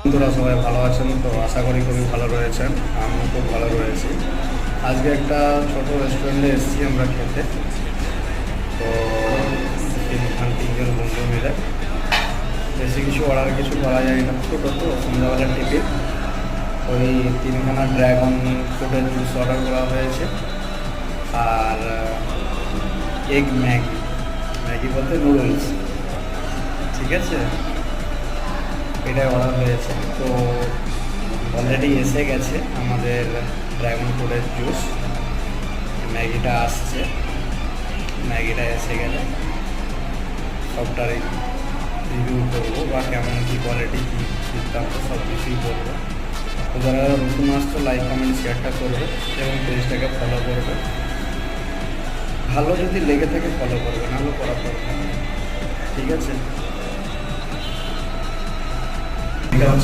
বন্ধুরা সবাই ভালো আছেন তো? আশা করি খুবই ভালো রয়েছেন। আমিও খুব ভালো রয়েছি। আজকে একটা ছোট রেস্টুরেন্টে এসেছি আমরা খেতে। তো তিনজন বন্ধু মিলে বেশি কিছু অর্ডার কিছু করা যায় না, ছোটো তো সন্ধ্যাবেলার টিফিন। ওই তিনখানা ড্রাগন ফ্রুটের জুস অর্ডার করা হয়েছে, আর এগ ম্যাগি, ম্যাগি বলতে নুডলস, ঠিক আছে, এটাই অর্ডার হয়েছে। তো অলরেডি এসে গেছে আমাদের ড্রাগন ফ্রুটের জুস, ম্যাগিটা আসছে, ম্যাগিটা এসে গেলে সবটারই রিভিউ করবো বা কেমন কী কোয়ালিটি কী সিদ্ধান্ত সব কিছুই করবো। তো যারা নতুন আসতো লাইক কমেন্ট শেয়ারটা করবে এবং পেজটাকে ফলো করবে। ভালো যদি লেগে থাকে ফলো করবে, নাহলে করা দরকার, ঠিক আছে। এটা হচ্ছে